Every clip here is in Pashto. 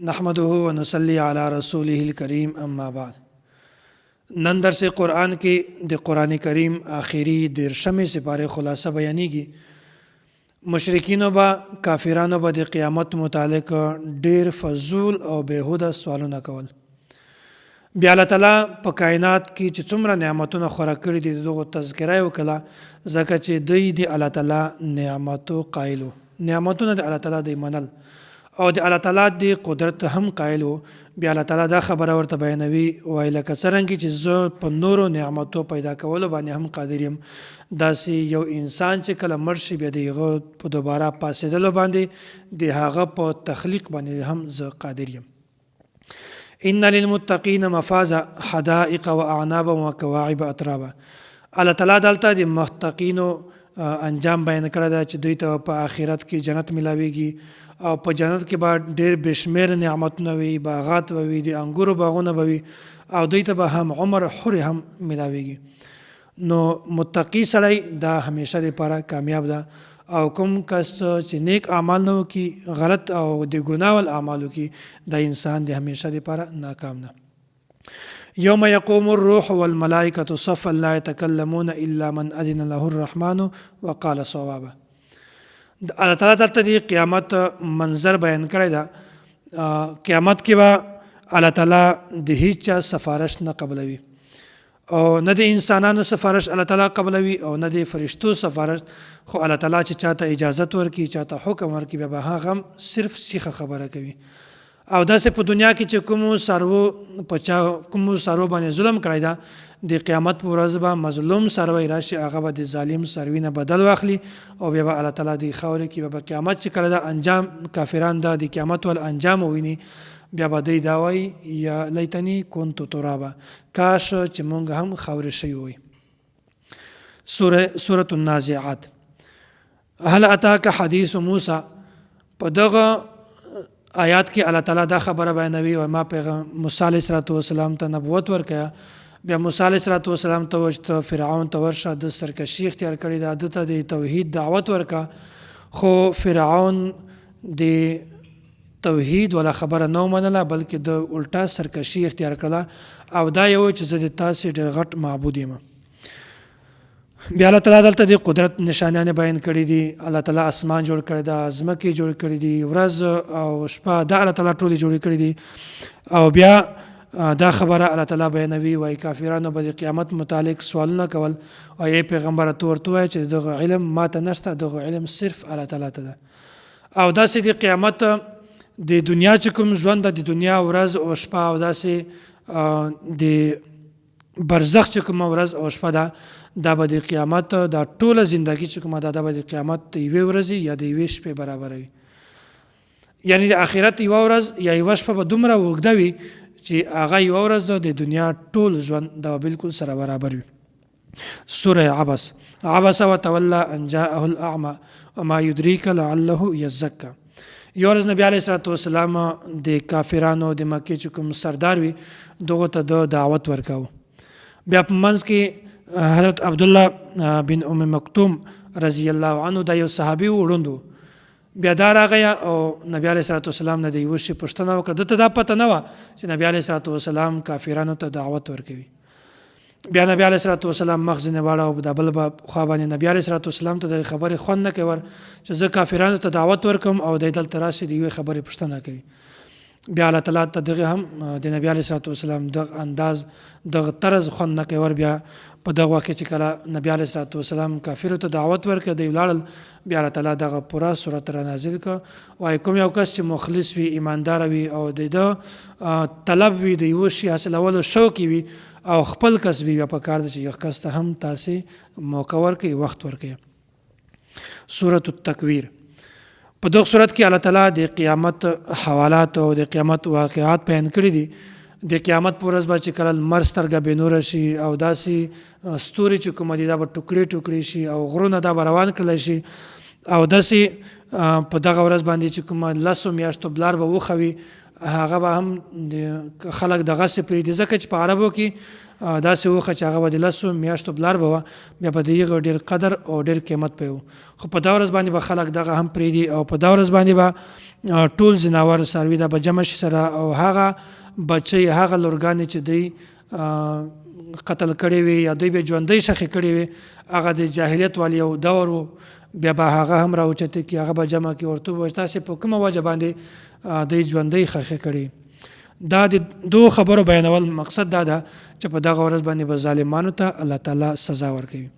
نحمده ونصلي على رسوله الكريم اما بعد. نن درس قرآن کې د قرآن کریم آخري 13 سپاره خلاصه بیانېږي. مشرکینو به کافرانو به د قیامت متعلق ډیر فضول او بهوده سوالونه کول. بیا الله تعالی په کائنات کې چې څومره نعمتونه خورا کړي دي دغه تذکره وکړه، ځکه چې دوی د الله تعالی نعمتو قایلو، نعمتونه د الله تعالی د منل او د الله تعالی د قدرت هم قایلو. بیا الله تعالی دا خبره ورته بیانوي، وایي لکه څرنګه چې زه په نورو نعمتو پیدا کولو باندې هم قادر یم، داسې یو انسان چې کله مړ شي بیا د هغه په دوباره پاسېدلو باندې د هغه په تخلیق باندې هم زه قادر یم. ان للمتقین مفازا حدائق و اعنابا و کواعب اترابا. الله تعالی دلته د متقینو انجام بیان کړی دا چې دوی ته په آخرت کې جنت ملاویږي او په جنت کې به ډېر بشمیر نعمتونه وي، باغات به وي، د انګورو باغونه به وي او دوی ته به هم عمر حر هم ملاویږي. نو متقی سړی دا همیشه لپاره کامیاب ده، او کوم کس چې نیک اعمال نه وکړي، غلط او د ګناه اعمال وکړي، دا انسان د همیشه لپاره ناکام ده. یوم یقوم الروح والملائکة صفا لا یتکلمون الا من اذن له الرحمن وقال صوابا. الله تعالی دلته د قیامت منظر بیان کړی ده. قیامت کې به الله تعالی د هیڅ چا سفارش نه قبلوي، او نه د انسانانو سفارش الله تعالی قبلوي او نه د فرشتو سفارش، خو الله تعالی چې چاته اجازت ورکړي، چاته حکم ورکړي، بیا به هغه صرف سیخه خبره کوي. او داسې په دنیا کې چې کومو سارو باندې ظلم کړی ده، د قیامت په ورځ به مظلوم سروی راشي، هغه به د ظالم سروي نه بدل واخلي او بیا به الله تعالی د خاورې کې به قیامت چې کله ده انجام کافران ده د قیامت ول انجام وویني، بیا به دوی دا وایي یا لیتنی کنت ترابا، کاش چې مونږ هم خاورې شوي وي. سورة النازعات. هل اتاک حدیث موسی. په دغه آیات کې الله تعالی دا خبره بیانوي، او ما پیغمبر موسی علیه السلام ته نبوت ورکړه. بیا موسی علیه السلام ته وشته فرعون ته ورشه، د سرکشي اختیار کړی ده، دته د توحید دعوت ورکه، خو فرعون د توحید ولا خبره نه منله، بلکې د الټا سرکشي اختیار کړه او دا یو چې زه د تاسې ډېر غټ معبود یم. بیا الله تعالی دلته د قدرت نشانیان بیان کړي دي. الله تعالی اسمان جوړ کړی ده، ځمکې جوړ کړي دي، ورځ او شپه دا الله تعالی ټولې جوړې کړي دي. او بیا دا خبره الله تعالی بیانوي، وایي کافرانو به د قیامت متعلق سوالونه کول، او ای پیغمبره ته ورته وایه چې دغه علم ما ته نشته، دغه علم صرف الله تعالی ته ده. او داسې د قیامت د دنیا چې کوم ژوند ده، د دنیا ورځ او شپه، او داسې د برزخ چې کومه ورځ او شپه ده، دا به د قیامت دا ټوله زندگی چې کومه ده، دا به د قیامت د یوې ورځې یا د یوې شپې برابروي. یعنی د آخرت یوه ورځ یا یوه شپه به دومره اوږده وي چې هغه یوه ورځ ده، د دنیا ټول ژوند دا بالکل سره برابر وي. سوره عبس. عبس وتولى ان جاءه الاعمى وما يدريك لعله يزكى. یو ورځ نبی علیه السلام د کافرانو د مکې چې کوم سردار وي دغه ته د دعوت ورکاو. بیا په منځ کې حضرت عبدالله بن ام مکتوم رضی الله عنه دا یو صحابي وړوند. بیا دا راغی او نبی علیه السلام نه د یوه شي پوښتنه وکړه. دته دا پته نه وه چې نبی علیه السلام کافرانو ته دعوت ورکوي. بیا نبی علیه السلام مغز نه واړه او د بل خوا باندې نبی علیه السلام ته د خبرې خوند نه کوي چې زه کافرانو ته دعوت ورکوم او دی دلته راشي د یوې خبرې پوښتنه کوي. بیا الله تعالی ته دغه هم د نبی علیه السلام دغه انداز دغه طرز خوند نه کوي. بیا په دغه وخت کې چې کله نبی علیه السلام کافرو ته دعوت ورکړ، دوی ولاړل، بیا الله تعالی دغه پوره صورت را نازل کړ. وایي کوم یو کس چې مخلص وي، ایماندار وي او د ده طلب وي د یوه شي حاصلولو شوق وي او خپل کس وي، بیا پکار ده چې یو کس ته هم تاسې موقع ورکړئ، وخت ورکړئ. سورة التکویر. په دغه صورت کې الله تعالی د قیامت حوالات او د قیامت واقعات بیان کړي دي. د قیامت په ورځ به چې کله لمر سترګه بېنوره شي او داسې ستوري چې کومه دي دا به ټوکړې ټوکړې شي او غرونه دا به روان کړلی شي، او داسې په دغه ورځ باندې چې کومه 10 میاشتو بلار به وخوي، هغه به هم خلک دغسې پرېږدي، ځکه چې په عربو کې داسې وخه چې هغه به د 10 میاشتو بلار به وه، بیا به د هغه ډېر قدر او ډېر قیمت به و. خو په دا ورځ باندې به خلک دغه هم پرېږدي او په دا ورځ باندې به ټول ځناور څاروي دا به جمع شي سره، او هغه بچی هغه لورګانې چې دوی قتل کړی وي یا دوی به ژوندۍ ښخې کړې وي، هغه د جاهلیت والی یو دور و، بیا به هغه هم راوچتې کړي، هغه به جمع کړي، ورته ووایي تاسې په کومه وجه باندې دوی ژوندۍ ښخې کړي. دا د دو خبرو بیانول مقصد دا ده چې په دغه ورځ باندې به ظالمانو ته الله تعالی سزا ورکوي.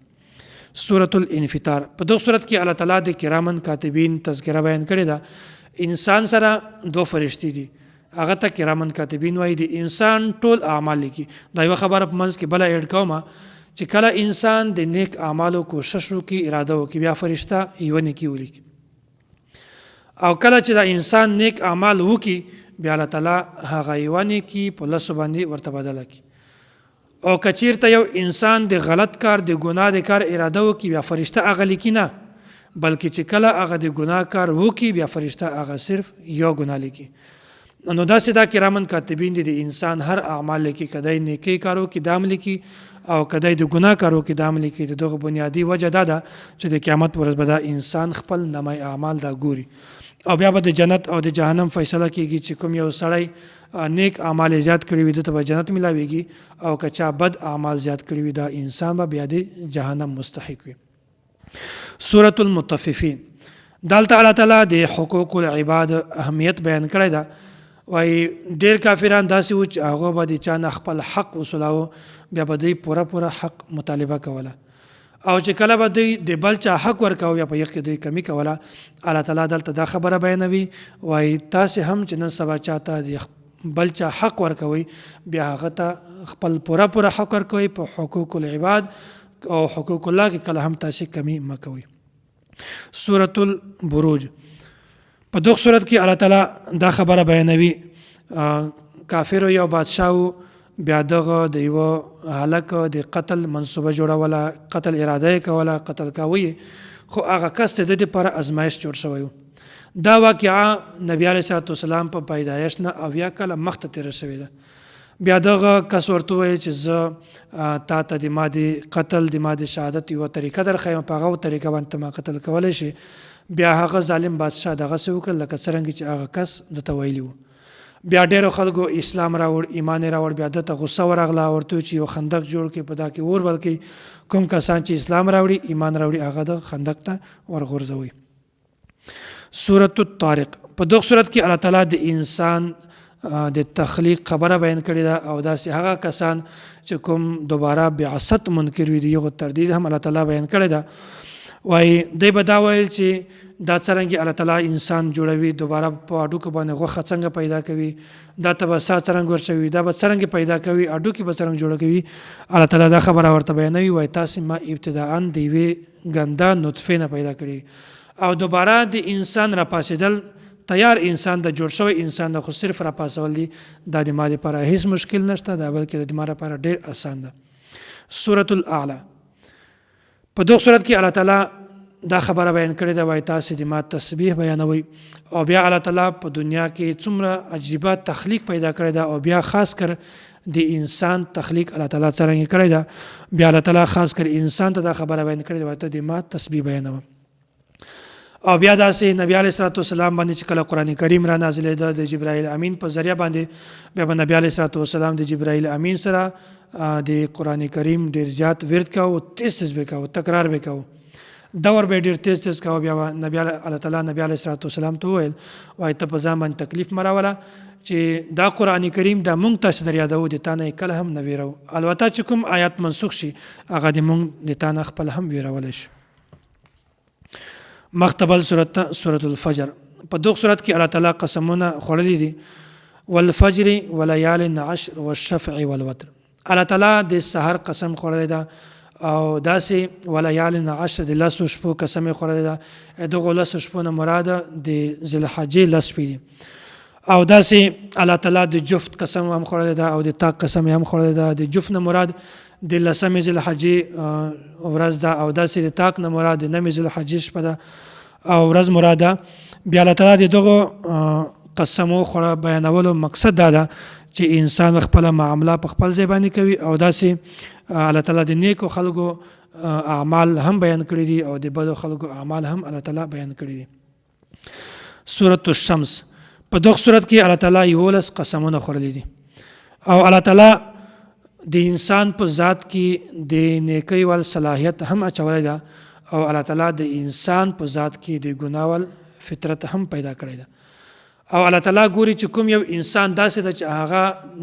سورة الانفطار، په دغه صورت کې الله تعالی د کرامن کاتبین تذکره بیان کړې ده. انسان سره 2 فرشتي دي، هغه ته کرامن کاتبین وایي، د انسان ټول اعمال لیکي. دا یوه خبره په منځ کې بله ایډ کومه چې کله انسان د نیک اعمالو کوشش وکړي، اراده وکړي، بیا فرشته یوه نیکي ولیکي، او کله چې دا انسان نیک اعمال وکړي بیا الله تعالی هغه یوه نیکي په 10 باندې ورته بدله کړي. او که چېرته یو انسان د غلط کار د ګناه د کار اراده وکړي، بیا فرشته هغه لیکي نه، بلکې چې کله هغه د ګناه کار وکړي بیا فرشته هغه صرف یو ګناه لیکي. نو داسې دا کرامن کاتبین دي، د انسان هر اعمال لیکي، کدی نیکی کار وکړي دا هم لیکي او کدی د ګناه کار وکړي دا هم لیکي. د دغه بنیادي وجه دا ده چې د قیامت پر ورځ به دا انسان خپل نامه اعمال دا ګوري، او بیا به د جنت او د جهنم فیصله کیږي چې کوم یو سړی نیک اعمال زیات کړي وي دته به جنت ملاویږي، او که چا بد اعمال زیات کړي وي دا انسان به بیا د جهنم مستحق وي. سورة المطففین، دلته الله تعالی د حقوق العباد اهمیت بیان کړی ده. وایي ډېر کافران داسې وو چې هغه به د چا نه خپل حق وصولاوه، بیا به دوی پوره حق مطالبه کوله، او چې کله به دوی د بل چا حق ورکاوه بیا په یخ کې دوی کمی کوله. الله تعالی دلته دا خبره بیانوي، وایي تاسې هم چې نن سبا چاته د بل چا حق ورکوي، بیا هغه ته خپل پوره حق ورکوي په حقوق العباد او حقوق الله کې کله هم تاسې کمی مه کوئ. سورة البروج، په دغه صورت کې الله تعالی دا خبره بیانوي، کافرو یو بادشاهو، بیا دغه د یوه هلک د قتل منصوبه جوړوله، قتل اراده یې کوله، قتل کاوه، خو هغه کس ته د دې لپاره ازمایش جوړ شوی و. دا واقعه نبی علیه صلوات وسلام په پیدایش نه 70 کاله مخته تېره شوې ده. بیا دغه کس ورته ووایي چې زه تا ته د ما د قتل د ما د شهادت یوه طریقه درښیم، په هغه طریقه باندې ته ما قتل کولی شي. بیا هغه ظالم بادشاه دغسې وکړل لکه څرنګه چې هغه کس دته ویلي و. بیا ډېرو خلکو اسلام راوړ، ایمان یې راوړ، بیا دته غصه ورغله، ورته چې یو خندق جوړ کړي، په دا کې اور بل کړي، کوم کسان چې اسلام راوړي ایمان راوړي هغه د خندق ته ورغورځوي. سورة الطارق، په دغه صورت کې الله تعالی د انسان د تخلیق خبره بیان کړې ده، او داسې هغه کسان چې کوم دوباره بعثت منکر وي د یغو تردید هم الله تعالی بیان کړی ده. وایي دوی به دا ویل چې دا څرنګه الله تعالی انسان جوړوي، دوباره په هډوکو باندې غوښه څنګه پیدا کوي، دا ته به ساه څرنګه ورچوي، دا به څرنګه پیدا کوي، هډوکي به څرنګه جوړه کوي. الله تعالی دا خبره ورته بیانوي، وایي تاسې ما ابتداءً د یوې ګنده نطفې نه پیدا کړي، او دوباره د انسان راپاسېدل، تیار انسان د جوړ شوی انسان د خو صرف راپاسول دي، دا د ما لپاره هیڅ مشکل نشته، دا بلکې د ما لپاره ډېر آسان ده. سورة الاعلى، په دغه صورت کې الله تعالی دا خبره بیان کړې ده، وایي تاسې د ما تسبیح بیانوئ، او بیا الله تعالی په دنیا کې څومره عجیبه تخلیق پیدا کړی ده، او بیا خاص کر د انسان تخلیق الله تعالی څرنګه کړی ده، بیا الله تعالی خاص کر انسان ته دا خبره بیان کړې ده، وایي ته د ما تسبیح بیانوه. او بیا داسې نبی علیه الصلاۃ والسلام باندې چې کله قرآن کریم را نازلېده د جبرائیل امین په ذریعه باندې، بیا به نبی علیه الصلاۃ والسلام د جبرائیل امین سره د قرآن کریم ډېر زیات ورد کوو، تیز به کوو، تکرار به کوو، دور به ډېر تیز کوو. بیا نبی الله تعالی نبی علیه الصلاۃ والسلام ته وویل، وایي ته په ځان باندې تکلیف مه راوله چې دا قرآن کریم دا مونږ تاسې در یادوو، د تا نه یې کله هم نه ویرو، البته چې کوم آیات منسوخ شي هغه د مونږ د تا نه خپل هم ویرولی شي. مختبل سورة الفجر، په دغه صورت کې الله تعالی قسمونه خوړلي دي، والفجر وليال عشر والشفع والوتر. الله تعالی د سحر قسم خوړلی ده، او داسې وليال عشر د 10 شپو قسم خوړلی ده. دغه 10 شپو نه مراده د ذوالحجې 10 شپې دي، او داسې الله تعالی د جفت قسم هم خوړلی ده، او د طاق قسم هم خوړلی ده. د جفت نه مراد د 10 ذوالحجې ورځ ده، او داسې د طاق نه مراد د 9 ذوالحجې شپه ده او ورځ مراده. بیا الله تعالی د دغه قسمو بیانولو مقصد دا ده چې انسان خپل معامله په خپل ځای باندې کوي او داسې الله تعالی د نیکو خلکو اعمال هم بیان کړي دي او د بدو خلکو اعمال هم الله تعالی بیان کړي دي. سورۃ الشمس په دغه سورۃ کې الله تعالی 11 قسمونه خورلي دي او الله تعالی د انسان په ذات کې د نیکی ول صلاحیت هم اچولې ده او الله تعالی د انسان په ذات کې د ګناه ول فطرت هم پیدا کړی ده او الله تعالی ګوري چې کوم یو انسان داسې ده چې هغه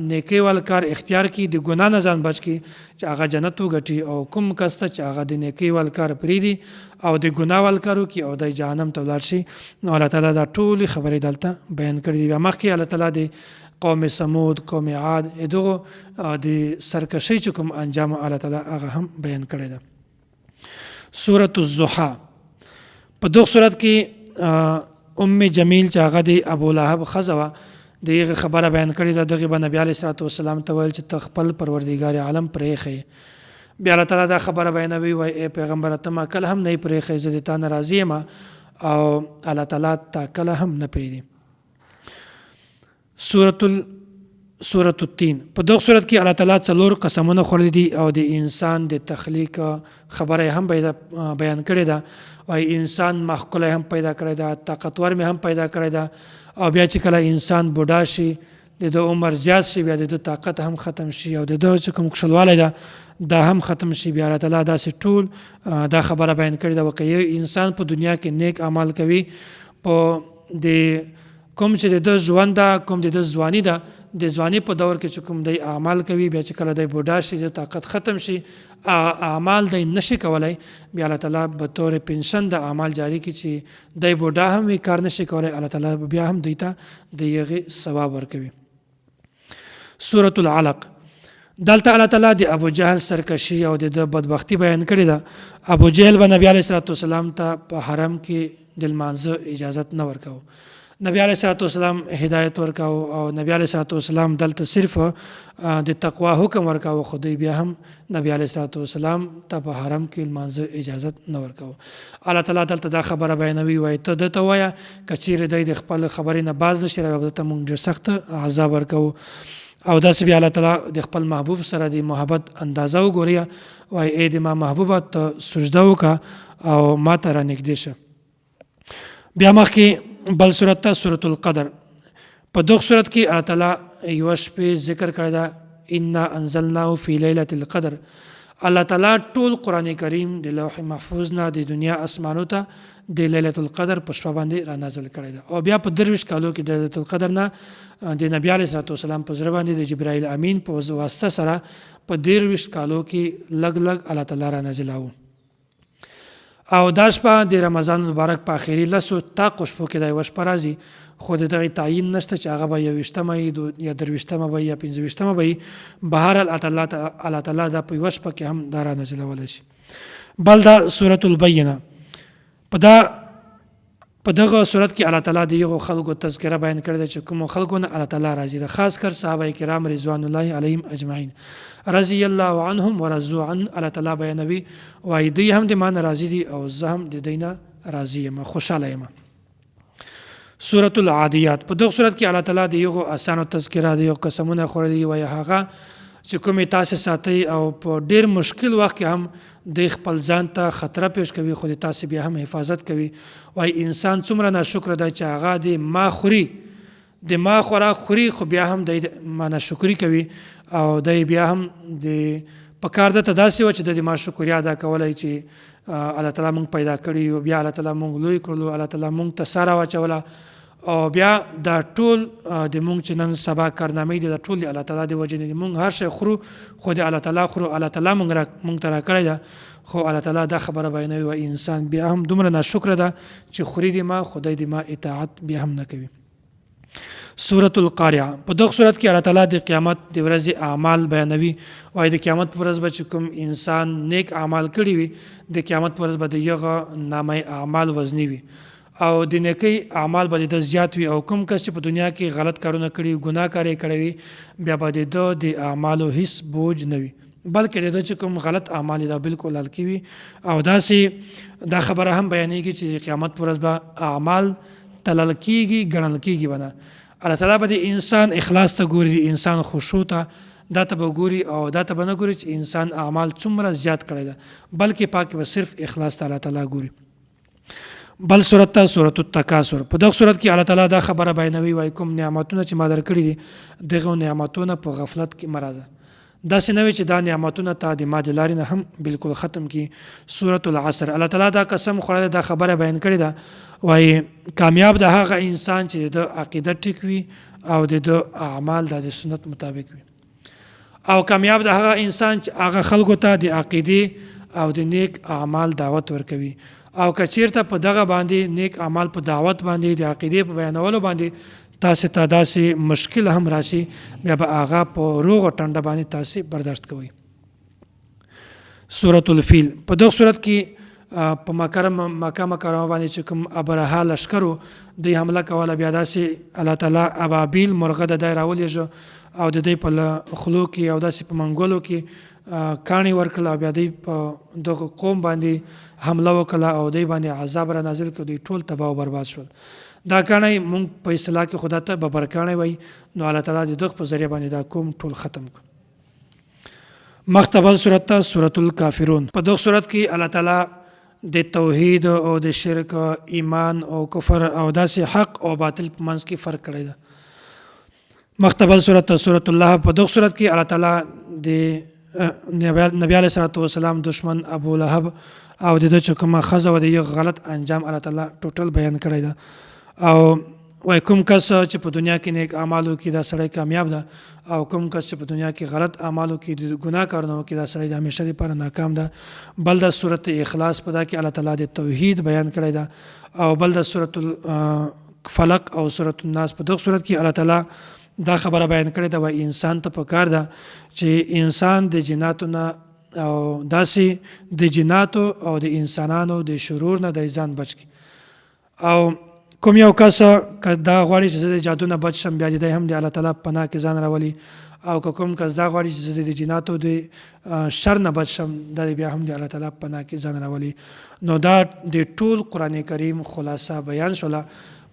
نیکی ول کار اختیار کړي د ګناه نه ځان بچ کړي چې هغه جنت وګټي او کوم کس ته چې هغه د نیکی ول کار پرېږدي او د ګناه ول کار وکړي او د جهنم ته ولاړ شي. نو الله تعالی دا ټولې خبرې دلته بیان کړي دي. بیا مخکې الله تعالی د قوم سمود قوم عاد دغه د سرکشي چې کوم انجام الله تعالی هغه هم بیان کړی ده. سورۃ الضحى په دغه سورۃ کې ام جمیل چې هغه د ابو لهب خزوه دغه خبره بیان کړې ده. دغه نبی علیه الصلاۃ والسلام ته ویل چې ته خپل پروردګار عالم پرېښی. بیا الله تعالی دا خبره بیانوي وای ای پیغمبر ته ما کله هم نه پرېښی زه د تا نه راضي یم او الله تعالی تا کله هم نه پرېږدي. سورۃ التین په دغه سورۃ کې الله تعالی 4 قسمونه خوړلي دي او د انسان د تخلیق خبره هم بیان کړې ده او انسان مخکله هم پیدا کړی ده طاقتور مې هم پیدا کړی ده او بیا چې کله انسان بوډا شي د عمر زیات شي بیا د طاقت هم ختم شي او د چې کوم کښلوالی ده دا هم ختم شي. بیا الله تعالی داسې ټول دا خبره بیان کړې ده وکه یو انسان په دنیا کې نیک اعمال کوي په د کوم چې د ژوند ده کوم د ځواني ده د ځواني په دور کې چې کوم دی اعمال کوي بیا چې کله دی بوډا شي د طاقت ختم شي اعمال دی نشي کولای بیا الله تعالی به طور پنشن د اعمال جاری کی چې دی بوډا هم وی کار نشي کولای الله تعالی بیا هم دیتا د یغه ثواب ورکوي. سورۃ العلق دلته الله تعالی د ابو جهل سرکشي او د بدبختی بیان کړی ده. ابو جهل به نبی علیه الصلاۃ والسلام ته په حرم کې د لمانځه اجازه نه ورکاو. نبی علیه الصلاۃ والسلام هدایت ورکاو او نبی علیه الصلاۃ والسلام دلته صرف د تقوا حکم ورکاو خو دوی بیا هم نبی علیه الصلاۃ والسلام ته په حرم کې لمانځه اجازه نه ورکاو. الله تعالی دلته دا خبره بیانوي وای ته دته وایه کچیر دی د خپل خبرې نه باز نشي راوړی ته مونږ ډېر سخت عذاب ورکاو او داسې بیا الله تعالی د خپل محبوب سره د محبت اندازه وګوري وای ای د ما محبوبه ته سجده وکړه او ما ته رانږدې شه. بیا مخکې بل سورت ته سورۃ القدر په دغه سورت کې الله تعالی یو شپې ذکر کړی دا انا انزلناه فی لیلة القدر. الله تعالی ټول قران کریم د لوح محفوظ نه د دنیا اسمانو ته د لیلة القدر په شپه باندې را نازل کړی دا او بیا په 23 کالو کې د لیلة القدر نه د نبی علیه الصلاۃ والسلام په زړه باندې د جبرائیل امین په واسطه سره په 23 کالو کې لګ لګ الله تعالی را نازلاو او دا شپه د رمضان مبارک په اخیری لسو تا شپو کې د یوه شپه راځي خو د دغې تعیین نشته چې هغه به 21مه یا 23مه به یا 25مه به بهر الله تعالی دا په یوه شپه کې هم دا را نازلولی شي. بل دا سورۃ البینه په دغه صورت کې الله تعالی د یغو خلکو تذکره بیان کړی ده چې کوم خلکو نه الله تعالی راضي ده خاص کر صحابه کرام رضوان الله علیهم اجمعین رضی الله عنهم ورضوا عن. الله تعالی بیانوي وایي دوی هم د ما نه راضي دي او زه هم د دوی نه راضي یم خوشحاله یم. سورۃ العادیات په دغه صورت کې الله تعالی د یغو اسانو تذکره د یو قسمونه خوړلي وایي هغه چې کومې تاسې ساتئ او په ډېر مشکل وخت کې هم د خپل ځان ته خطره پیش کوي خو د تاسې بیا هم حفاظت کوي. وایي انسان څومره ناشکره دی چې هغه د ما خوري د ما خوراک خوري خو بیا هم د ما ناشکري کوي او دی بیا هم د په کار ده ته داسې وه چې د ما شکریا ادا کولی چې الله تعالی مونږ پیدا کړي او بیا الله تعالی مونږ لوی کړلو الله تعالی مونږ ته ساره واچوله او بیا دا ټول د مونږ چې نن سبا کارنامې دي دا ټول د الله تعالی د وجې نه مونږ هر شی خورو خو د الله تعالی خورو الله تعالی مونږ ته راکړی ده خو الله تعالی دا خبره بیانوي و انسان بیا هم دومره ناشکره ده چې خوري د ما خدای د ما اطاعت بیا هم نه کوي. سورۃ القارعه په دغه صورت کې الله تعالی د قیامت د ورځې اعمال بیانوي وایي د قیامت پر ورځ به چې کوم انسان نیک اعمال کړي وي د قیامت پر ورځ به د هغه نامه اعمال وزني وي او د نیکی اعمال به د زیات وي او کوم کس چې په دنیا کې غلط کارونه کړي ګناه کارې کړی وي بیا به د اعمالو هیڅ بوج نه وي بلکې د چې کوم غلط اعمال دا بالکل هلکې وي او داسې دا خبره هم بیانېږي چې د قیامت پر ورځ به اعمال تلل کېږي ګڼل کېږي به نه الله تعالی به د انسان اخلاص ته ګوري، د انسان خشوع ته، دا ته به ګوري او دا ته به نه ګوري چې انسان اعمال څومره زیات کړی ده، بلکې پاک به صرف اخلاص ته الله تعالی ګوري. بل صورت ته سورۃ التکاثر. په دغه صورت کې الله تعالی دا خبره بیانوي، وایي کوم نعمتونه چې ما درکړي دي دغه نعمتونه په غفلت کې مه راځه. داسې نه وي چې دا نعمتونه تا د ما د لارې نه هم بالکل ختم کړي. سورۃ العصر الله تعالی دا قسم خوړلی، دا خبره بیان کړې ده، وایي کامیاب د هغه انسان چې د عقیده ټیک وي او د اعمال د سنت مطابق وي، او کامیاب د هغه انسان چې هغه خلکو ته د عقیدې او د نیک اعمال دعوت ورکوي. او که چیرته په دغه باندې نیک اعمال په دعوت باندې د عقیدې په بیانولو باندې تاسې ته داسې مشکل هم راشي، بیا به هغه په روغ ټنډه باندې تاسې برداشت کوئ. سورۃ الفیل. په دغه صورت کې په مکه مکرمه باندې چې کوم ابرهه لشکرو دوی حمله کوله، بیا داسې الله تعالی ابابیل مرغه د دی راولېږه او د دوی په خولو کې او داسې په منګولو کې کاڼي ورکړل، او بیا دوی په دغه قوم باندې حمله وکړه او دوی باندې عذاب را نازل کړ، دوی ټول تباه او برباد شول. دا کاڼي مونږ په اصطلاح کې خدا ته ببرکاڼي وایي، نو الله تعالی د دغه په ذریعه باندې دا قوم ټول ختم کړ. مختبل صورت ته سورۃ الکافرون. په دغه صورت کې الله تعالی د توحید او د شرک، ایمان او کفر او داسې حق او باطل په منځ کې فرق کړی ده. مختبل صورت ته سورۃ الله. په دغه صورت کې الله تعالی د نبی علیه الصلاۃ والسلام دشمن ابو لهب او د چې کومه ښځه و د یو غلط انجام الله تعالی ټوټل بیان کړی ده. او وای کوم کس چې په دنیا کې نیک اعمالو کې دا سړی کامیاب ده، او کوم کس چې په دنیا کې غلط اعمالو کې د ګناه کارونو کې دا سړی د همیشه لپاره ناکام ده. بل د سورۃ اخلاص په دا کې الله تعالی د توحید بیان کړی ده، او بل د سورۃ الفلق او سورۃ الناس. په دغه صورت کې الله تعالی دا خبره بیان کړې ده، وایي انسان ته پکار ده چې انسان د جناتو نه او داسې د جناتو او د انسانانو د شرور نه د ځان بچ کړي. او کوم یو کس که دا غواړي چې زه د جادو نه بچ شم، بیا د دی هم د الله تعالی پناه کې ځان راولي، او که کوم کس دا غواړي چې زه د جناتو د شر نه بچ شم، دا بیا هم د الله تعالی پناه کې ځان راولي. نو دا د ټول قرآن کریم خلاصه بیان شوله.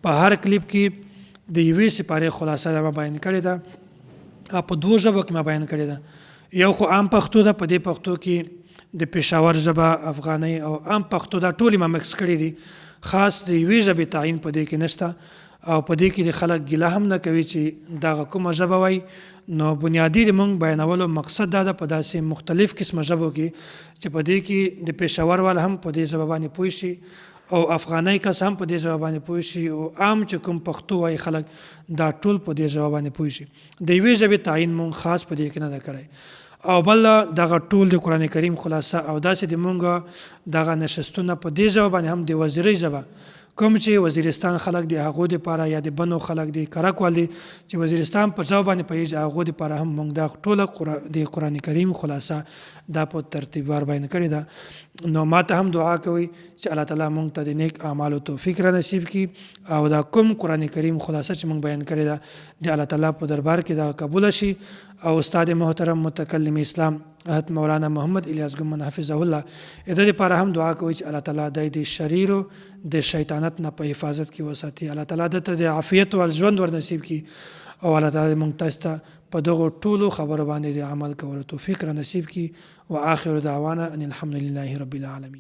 په هر کلیپ کې د یوې سپارې خلاصه ما بیان کړې ده، په دوه ژبو کې ما بیان کړې ده. یو خو عام پښتو ده، په دې پښتو کې د پېښور ژبه، افغانۍ او عام پښتو دا ټولې ما مکس کړې دي. خاص د یوې ژبې تعین په دې کې نشته، او په دې کې د خلک ګیله هم نه کوي چې دغه کومه ژبه وایي. نو بنیادي د مونږ بیانولو مقصد دا ده په داسې مختلف قسمه ژبو کې چې په دې کې د پېښور والا هم په دې ژبه باندې پوه شي، او افغانۍ کس هم په دې ژبه باندې پوه شي، او عام چې کوم پښتو وایي خلک دا ټول په دې ژبه باندې پوه شي. د یوې ژبې تعین مونږ خاص په دې کې نه ده کړی. او بل دغه ټول د قرآن کریم خلاصه او داسې د مونږ دغه نشستونه په دې ژبه باندې هم د وزیرۍ ژبه، کوم چې وزیرستان خلک د هغو دپاره یا د بنو خلک د کرک والي چې وزیرستان په ژبه باندې پوهېږي، هغو دپاره هم مونږ دا ټوله د قرآن کریم خلاصه دا په ترتیبوار بیان کړې ده. نو ما ته هم دعا کوئ چې الله تعالی مونږ ته د نیک اعمالو توفیق را نصیب کړي، او دا کوم قرآن کریم خلاصه چې مونږ بیان کړې ده د الله تعالی په دربار کې دا قبوله شي. او استاد محترم متکلم اسلام حضرت مولانا محمد الیاس ګمن حفظه الله د دې لپاره هم دعا کوي چې الله تعالی د شریرو د شیطانت نه په حفاظت کې وساتي، الله تعالی دته د عافیت او ژوند ور نصیب کړي، او الله تعالی مونږ تاسو ته په دغه ټولو خبرو باندې د عمل کولو توفیق را نصیب کړي. واخر دعوانا ان الحمد لله رب العالمین.